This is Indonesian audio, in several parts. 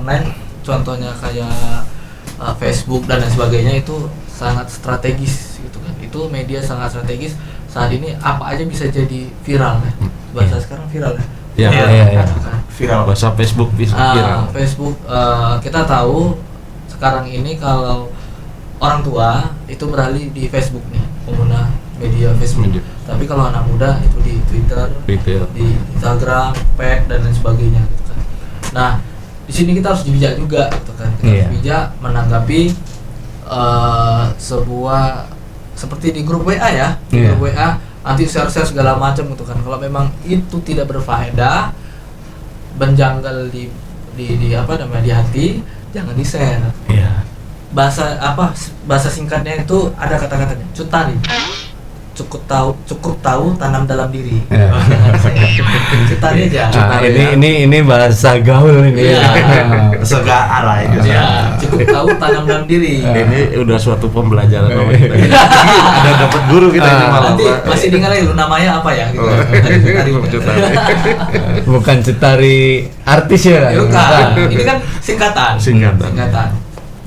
online, contohnya kayak Facebook dan lain sebagainya itu sangat strategis gitu kan. Itu media sangat strategis. Saat ini apa aja bisa jadi viral kan. Bahasa sekarang viral kan. Iya. Viral. Bahasa Facebook viral. Facebook kita tahu sekarang ini kalau orang tua itu beralih di Facebook nih, pengguna media Facebook. Tapi kalau anak muda itu di Twitter, di Instagram, Pet dan lain sebagainya gitu kan. Nah, di sini kita harus bijak juga gitu kan. Kita harus bijak menanggapi sebuah seperti di grup WA ya, grup WA nanti share-share segala macam gitu kan. Kalau memang itu tidak berfaedah, menjanggal di apa namanya di hati, jangan di-share. Iya. Bahasa singkatnya itu ada kata-katanya, cutari. Cukup tahu tanam dalam diri. Cutari aja. Ini bahasa gaul ini. Segaan lah itu. Ya, cukup tahu tanam dalam diri. Ini udah suatu pembelajaran kita. Udah dapat guru kita ini malam. Nanti masih dengerin lu namanya apa ya gitu. Cutari. Bukan cutari artis ya. Bukan. Ini kan singkatan.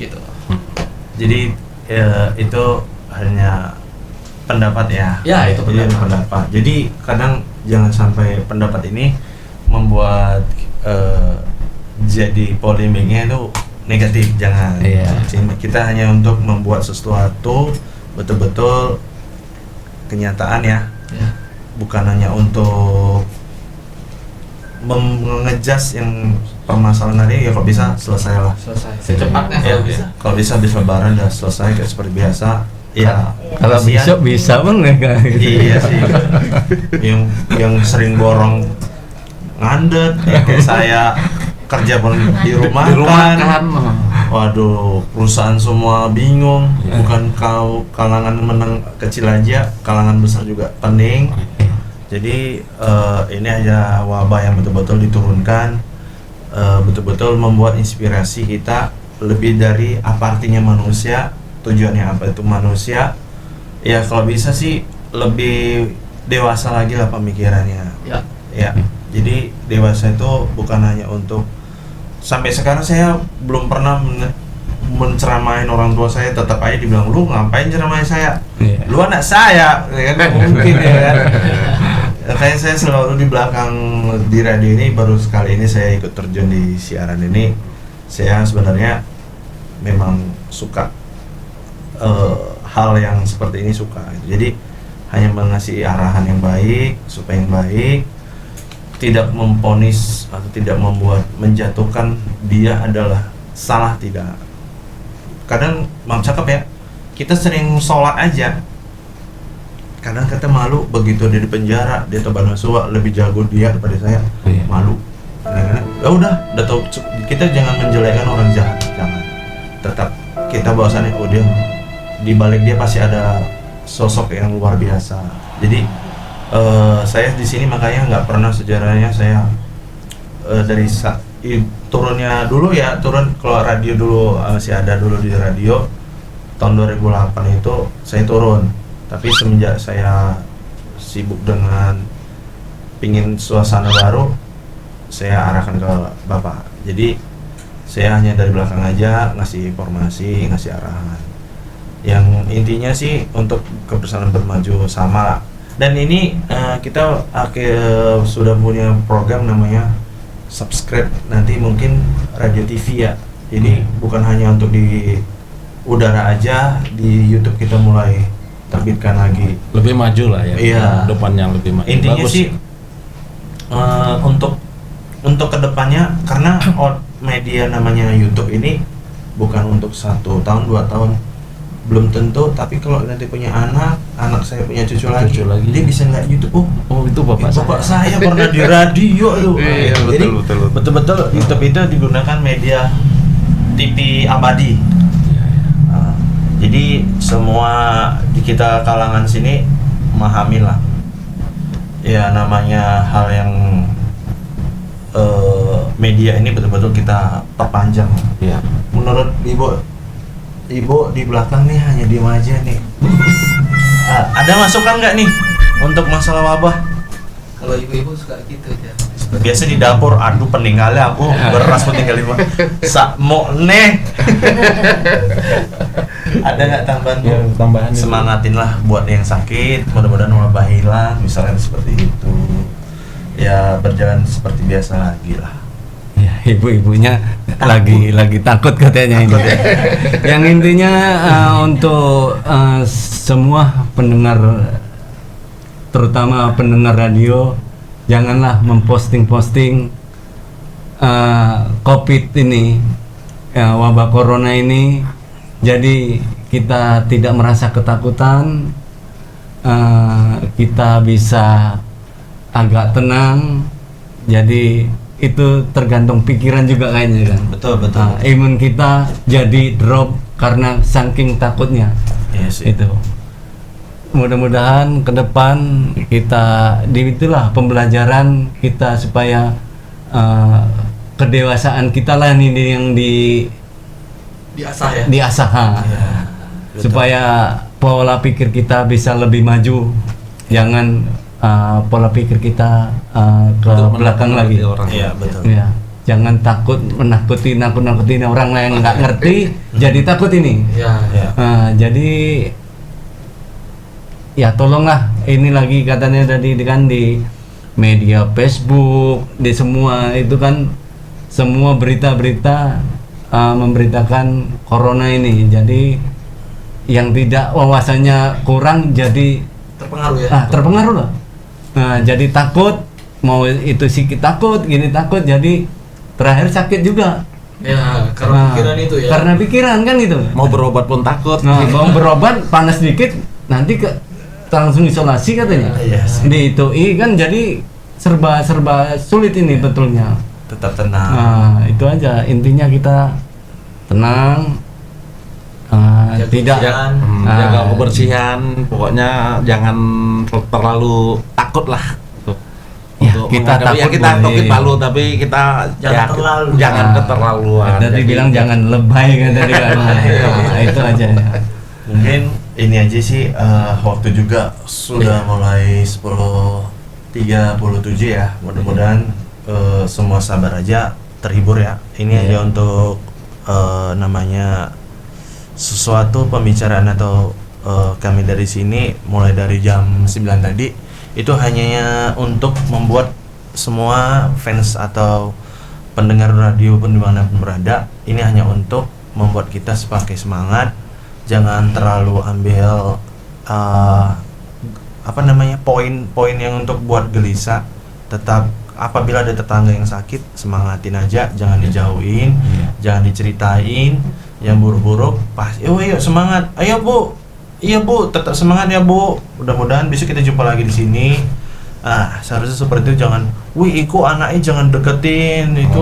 Gitu. Jadi itu hanya pendapat ya. Ya, itu pendapat. Jadi kadang jangan sampai pendapat ini membuat jadi polemiknya itu negatif, jangan. Kita hanya untuk membuat sesuatu betul-betul kenyataan ya. Bukan hanya untuk mengejas yang permasalahan ini ya, kalau bisa selesai secepatnya kalau bisa lebaran udah selesai kayak seperti biasa ya. Kalau bisa bang ya. Iya sih. yang sering borong ngandet ya, kayak saya kerja pun di rumah kan. Waduh, perusahaan semua bingung. Bukan kalangan menang kecil aja, kalangan besar juga pening. Jadi ini aja wabah yang betul-betul diturunkan, betul-betul membuat inspirasi kita lebih dari apa artinya manusia, tujuannya apa itu manusia. Ya kalau bisa sih lebih dewasa lagi lah pemikirannya. Ya. Jadi dewasa itu bukan hanya untuk, sampai sekarang saya belum pernah menceramain orang tua saya, tetap aja dibilang lu ngapain ceramain saya, lu anak saya, ya kan mungkin ya kan. Kayak saya selalu di belakang di radio ini, baru sekali ini saya ikut terjun di siaran ini. Saya sebenarnya memang suka hal yang seperti ini, suka. Jadi hanya mengasih arahan yang baik, supaya yang baik, tidak memponis atau tidak membuat menjatuhkan dia adalah salah, tidak. Kadang Mam cakep ya, kita sering sholat aja, kadang kita malu begitu dia di penjara, dia tobat nasuha, lebih jago dia daripada saya, malu. Ya udah tahu, kita jangan menjelekkan orang jahat, jangan. Tetap kita bahwasannya, oh dia di balik dia pasti ada sosok yang luar biasa. Jadi saya di sini makanya nggak pernah sejarahnya saya dari turunnya dulu ya, turun kalau radio dulu masih ada dulu di radio tahun 2008 itu saya turun. Tapi semenjak saya sibuk dengan pingin suasana baru, saya arahkan ke Bapak. Jadi saya hanya dari belakang aja ngasih informasi, ngasih arahan. Yang intinya sih untuk kebersamaan bermaju sama lah. Dan ini kita sudah punya program namanya subscribe, nanti mungkin radio TV ya. Jadi bukan hanya untuk di udara aja, di YouTube kita mulai terbitkan lagi, lebih maju lah ya. Iya. Depannya lebih maju. Intinya bagus sih untuk kedepannya, karena media namanya YouTube ini bukan untuk 1 tahun 2 tahun, belum tentu. Tapi kalau nanti punya anak saya punya cucu lagi, dia bisa ngeliat YouTube. Oh itu bapak saya pernah di radio tuh. Iya, Jadi betul-betul YouTube itu digunakan media TV abadi. Jadi semua di kita kalangan sini memahami lah ya, namanya hal yang media ini betul-betul kita perpanjang. Menurut ibu di belakang nih hanya diem aja nih. Ada masukan nggak nih untuk masalah wabah? Kalau ibu-ibu suka gitu ya. Biasa di dapur, aduh peninggalnya aku beras peninggal 5 sakmo neh. Ada nggak tambahan? Ya, tambahan itu. Semangatin lah buat yang sakit, mudah-mudahan wabah hilang, misalnya seperti itu. Ya berjalan seperti biasa lagi lah. Ya, ibu-ibunya lagi takut katanya ini. Yang intinya untuk semua pendengar, terutama pendengar radio, janganlah memposting-posting COVID ini, wabah corona ini. Jadi kita tidak merasa ketakutan, kita bisa agak tenang. Jadi itu tergantung pikiran juga kayaknya kan. Betul. Imun kita jadi drop karena saking takutnya. Yes, Itu. Mudah-mudahan ke depan kita itulah pembelajaran kita supaya kedewasaan kita lah ini yang diasah ya. diasah. Ya, Supaya pola pikir kita bisa lebih maju. Jangan pola pikir kita ke belakang lagi. Iya betul. Ya, jangan takut nakut-nakutin orang yang nggak ngerti, jadi takut ini. Ya. Jadi ya tolonglah, ini lagi katanya tadi kan di media Facebook, di semua itu kan semua berita-berita memberitakan corona ini. Jadi yang tidak wawasannya kurang jadi Terpengaruh ya. terpengaruh lah. Nah, jadi takut, mau itu sikit takut, gini takut, jadi terakhir sakit juga. Ya, karena pikiran itu ya. Karena pikiran kan itu. Mau berobat pun takut. Nah, mau berobat panas dikit, nanti langsung isolasi katanya. Iya sih. Di itu kan jadi serba sulit ini betulnya. Tetap tenang. Nah, itu aja intinya, kita tenang. Jaga Tidak kebersihan. Jaga kebersihan, pokoknya jangan terlalu takut lah. Ya, Untuk kita menghadapi- takut kita boleh. mungkin malu, tapi kita Jangan terlalu. jangan keterlaluan. Tadi Jadi, bilang jangan lebay kan tadi kan. Nah, itu aja ya. Mungkin ini aja sih, waktu juga sudah mulai 10.37 ya. Mudah-mudahan semua sabar aja, terhibur ya. Ini aja untuk namanya sesuatu pembicaraan atau kami dari sini mulai dari jam 9 tadi itu hanya untuk membuat semua fans atau pendengar radio pun dimanapun berada, ini hanya untuk membuat kita semakin semangat. Jangan terlalu ambil poin-poin yang untuk buat gelisah. Tetap apabila ada tetangga yang sakit, semangatin aja, jangan dijauhin, jangan diceritain yang buruk-buruk. Pas yuk semangat, ayo Bu, iya Bu, tetap semangat ya Bu. Mudah-mudahan besok kita jumpa lagi di sini. Seharusnya seperti itu. Jangan, wih iku anaknya jangan deketin itu,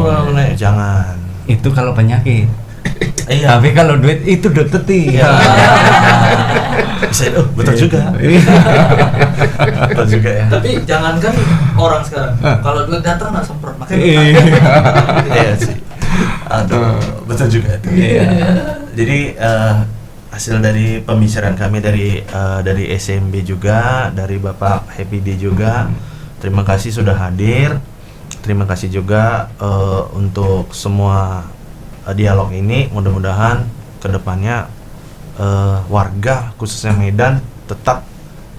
jangan. Itu kalau penyakit. Iya. Tapi kalau duit itu deketin. Iya. Bisa, betul juga. Betul juga ya. Tapi jangankan orang sekarang, kalau duit datang nggak semprot, makanya Iya sih. Aduh, betul juga itu. Iya. Jadi hasil dari pembicaraan kami dari SMB juga, dari Bapak Happy D juga. Terima kasih sudah hadir. Terima kasih juga untuk semua dialog ini. Mudah-mudahan kedepannya warga khususnya Medan tetap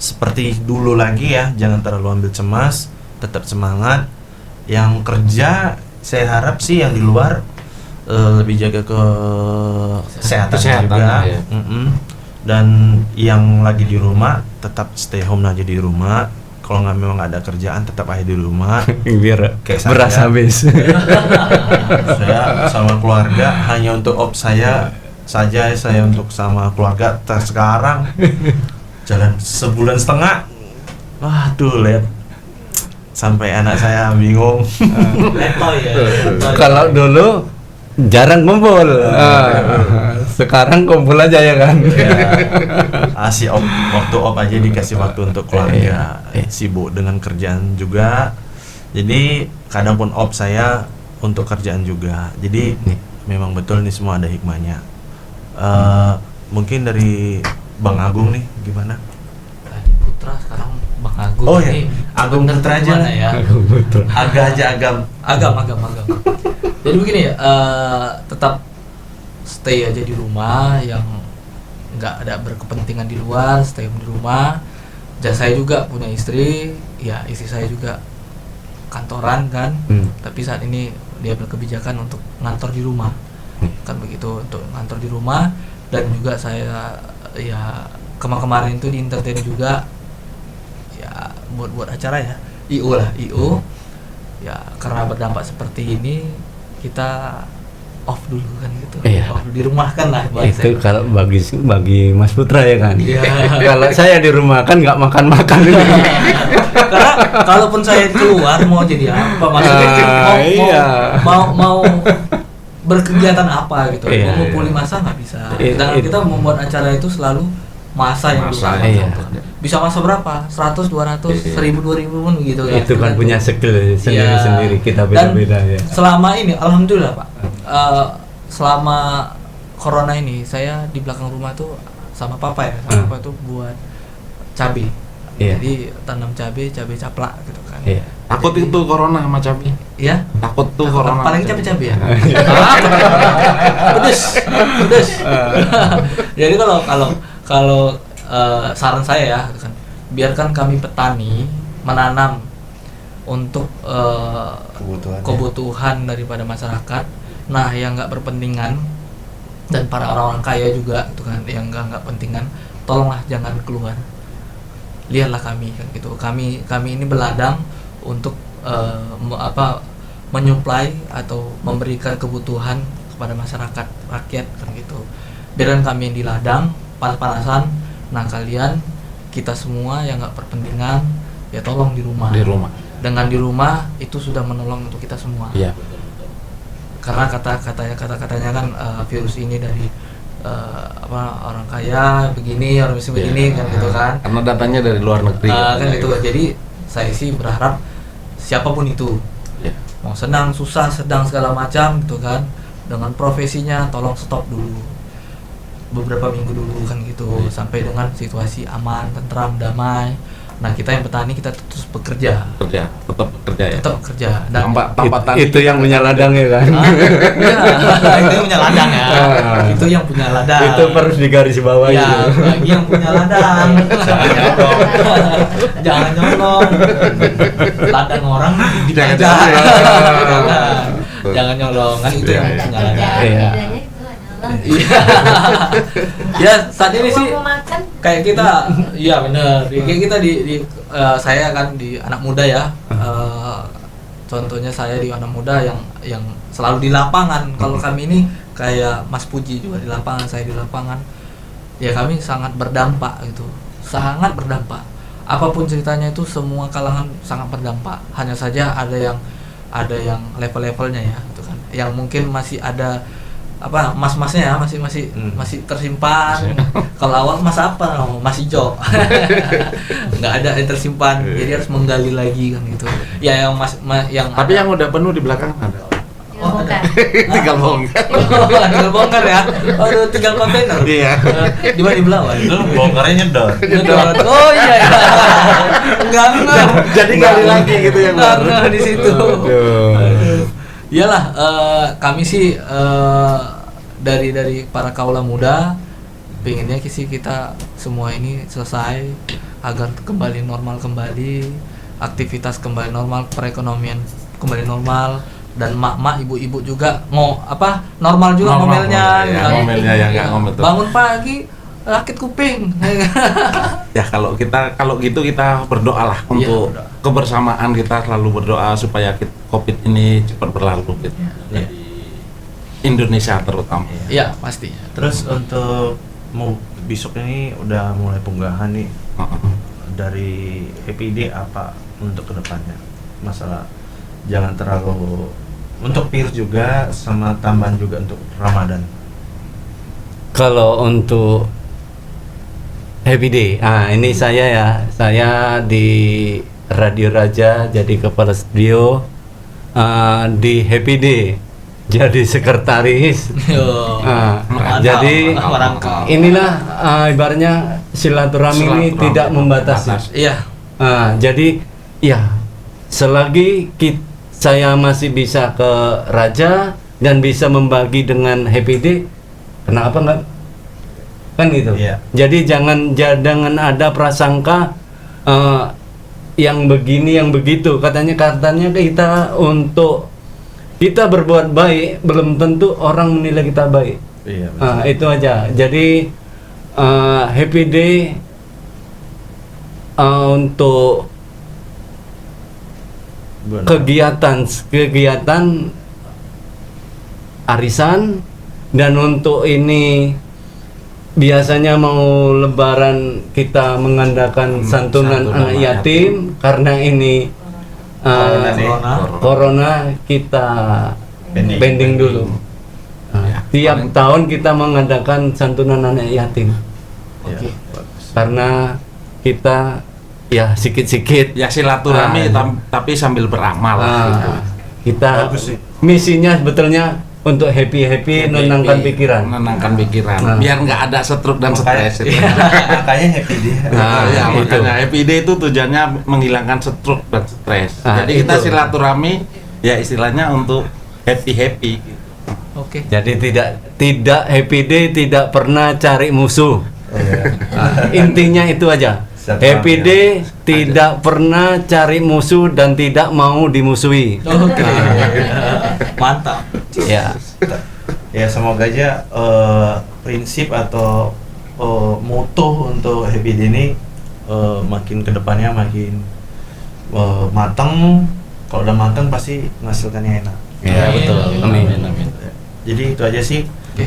seperti dulu lagi ya, jangan terlalu ambil cemas, tetap semangat. Yang kerja saya harap sih yang di luar lebih jaga kesehatan juga ya. Dan yang lagi di rumah tetap stay home aja di rumah. Kalau nggak memang nggak ada kerjaan tetap aja di rumah. Biar Kayak beras saya. habis. Saya sama keluarga hanya untuk saya saja, saya untuk sama keluarga. Sekarang jalan sebulan setengah, waduh lihat sampai anak saya bingung. letoy ya. Kalau dulu jarang kumpul. Sekarang kumpul aja ya kan. Asih waktu aja dikasih waktu untuk keluarga. Sibuk dengan kerjaan juga. Jadi kadang pun saya untuk kerjaan juga. Jadi memang betul nih semua ada hikmahnya. Mungkin dari Bang Agung nih gimana? Tadi Putra, sekarang Bang Agung. Oh, iya. Ini Agung Putra aja Gimana ya? Betul. agam. Agam. Jadi begini ya, tetap stay aja di rumah, yang nggak ada berkepentingan di luar, stay di rumah. Dan saya juga punya istri, ya istri saya juga kantoran kan, tapi saat ini dia berkebijakan untuk ngantor di rumah, kan begitu, untuk ngantor di rumah. Dan juga saya ya kemarin itu di entertain juga, ya buat acara ya, IO ya, karena berdampak seperti ini kita off dulu kan gitu. Iya. Off di rumah kan lah Itu kalau bagi Mas Putra ya kan. Iya. Kalau saya di rumah kan nggak makan Karena kalaupun saya keluar mau jadi apa, maksudnya mau berkegiatan apa gitu, Iya, mau ngumpulin masa nggak bisa. Iya. Dan kita membuat acara itu selalu masa yang Masa, dulu. iya. Bisa masa berapa? 100, 200, 1000, 2000 pun gitu ya. Itu kan Tergantung. punya skill sendiri-sendiri, kita Dan beda-beda ya. selama ini alhamdulillah Pak, selama corona ini saya di belakang rumah tuh sama papa ya, sama papa tuh buat cabai. Iya. Jadi tanam cabai caplak gitu kan. Iya. Takut itu corona sama cabai. Iya. Takut tuh Takut corona. apalagi cabai ya. Pedes. Jadi kalau saran saya ya kan, biarkan kami petani menanam untuk kebutuhan daripada masyarakat. Nah, yang nggak berpentingan dan para orang-orang kaya juga gitu kan, yang nggak pentingan, tolonglah jangan keluar. Lihatlah kami kan gitu. Kami ini berladang untuk menyuplai atau memberikan kebutuhan kepada masyarakat rakyat kan gitu. Biarkan kami yang di ladang panas-panasan. Nah, kalian kita semua yang nggak berpentingan ya tolong di rumah. Di rumah. Dengan di rumah itu sudah menolong untuk kita semua. Iya. Karena katanya kan virus ini dari orang kaya begini, orang miskin begini kan gitu kan. Karena datanya dari luar negeri. Kan gitu. Jadi saya sih berharap siapapun itu, mau senang, susah, sedang segala macam gitu kan, dengan profesinya tolong stop dulu beberapa minggu dulu kan gitu, sampai dengan situasi aman, tentram, damai. Nah, kita yang petani kita terus bekerja. Tetap kerja ya. Tetap kerja. Dan Tanpa tani Itu yang punya ladang ya kan. itu yang punya ladang ya. Itu yang punya ladang. Itu harus digarisbawahi. Ya, bagi yang punya ladang. Jangan nyolong. Ladang orang Jangan dijaga. nyolong. Jangan nyolong kan, itu yang punya ladang. Iya. Iya. Ya, saat ini sih kayak kita, iya bener. Kayak kita saya kan di anak muda ya. Contohnya saya di anak muda yang selalu di lapangan. Kalau kami ini kayak Mas Puji juga di lapangan, saya di lapangan. Ya kami sangat berdampak gitu. Sangat berdampak. Apapun ceritanya itu semua kalangan sangat berdampak. Hanya saja ada yang level-levelnya ya gitu kan. Yang mungkin masih ada mas-masnya ya, masih tersimpan. Kalau awal mas apa? Mas hijau. Nggak ada yang tersimpan. Jadi harus menggali lagi kan gitu. Ya yang Tapi yang udah penuh di belakang ada. Oh, ada. Tinggal bongkar. Tinggal bongkar ya. Aduh, tinggal kontainer. Iya. Di mana di Belawan? Itu bongkarnya nyedot. Oh iya. Enggak. Jadi gali lagi gitu yang baru. Enggak di situ. Iyalah, kami sih dari para kaula muda pengennya sih kita semua ini selesai agar kembali normal kembali, aktivitas kembali normal, perekonomian kembali normal, dan mak-mak ibu-ibu juga normal juga ngomelnya. Ya, ngomelnya ya nggak ngomel tuh. Bangun pagi rakit kuping. Ya kalau gitu kita berdoa lah untuk berdoa. kebersamaan, kita selalu berdoa supaya COVID ini cepat berlalu gitu. Ya. Di Indonesia terutama. Iya, pastinya. Terus untuk besok ini udah mulai punggahan nih. Dari EPD apa untuk kedepannya? Masalah jangan terlalu untuk virus juga, sama tambahan juga untuk Ramadan. Kalau untuk Happy Day, ini saya di Radio Raja jadi kepala studio, di Happy Day jadi sekretaris. Jadi inilah ibaratnya silaturahmi ini tidak membatasi. Iya. Jadi ya selagi saya masih bisa ke Raja dan bisa membagi dengan Happy Day, kenapa enggak? Kan gitu. Iya. Jadi jangan ada prasangka yang begini yang begitu. Katanya kita untuk kita berbuat baik belum tentu orang menilai kita baik. Iya, betul. Itu aja. Jadi Happy Day untuk Benar. kegiatan arisan, dan untuk ini biasanya mau Lebaran kita mengadakan santunan anak yatim. Karena ini corona kita pending dulu. Tiap tahun kita mengadakan santunan anak yatim. Oke. Karena kita ya sikit-sikit Ya silaturahmi tapi sambil beramal. Gitu. Kita Bagus sih. misinya sebetulnya untuk happy menenangkan pikiran. Menenangkan pikiran. Biar nggak ada stroke dan stres. Makanya Happy Day. Ya, itu. makanya Happy Day itu tujuannya menghilangkan stroke dan stres. Jadi kita itu. silaturahmi ya istilahnya untuk happy. Oke. Jadi tidak Happy Day tidak pernah cari musuh. Intinya itu aja. Happy Day tidak pernah cari musuh dan tidak mau dimusuhi. Oke. Mantap. Ya. Ya semoga aja prinsip atau moto untuk Happy Day ini makin kedepannya makin matang. Kalau udah matang pasti menghasilkannya enak. Ya, betul. Amin. Jadi itu aja sih. Oke.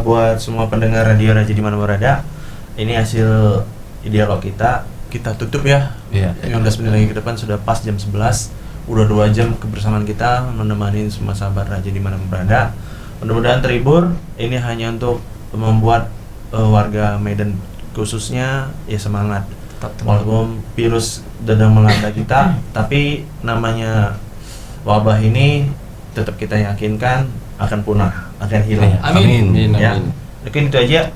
Buat semua pendengar Radio Raja di mana berada, ini hasil dialog kita tutup ya. Iya. 15 menit lagi ke depan sudah pas jam 11. Udah 2 jam kebersamaan kita menemani semua sahabat Raja di mana berada. Mudah-mudahan terhibur. Ini hanya untuk membuat warga Medan khususnya ya semangat. Walaupun virus sedang melanda kita, tapi namanya wabah ini tetap kita yakinkan akan punah, akan hilang. Amin. Ya. Mungkin itu aja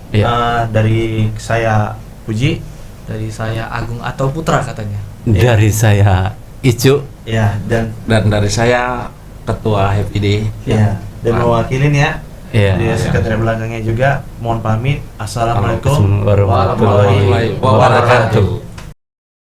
dari saya Puji. Dari saya Agung atau Putra katanya. Dari saya Icu. Ya, dan dari saya Ketua Happy Day. ya, dan mewakilin ya. Iya. Di sekretariat belakangnya juga mohon pamit. Assalamualaikum Warahmatullahi Warahmatullahi wabarakatuh.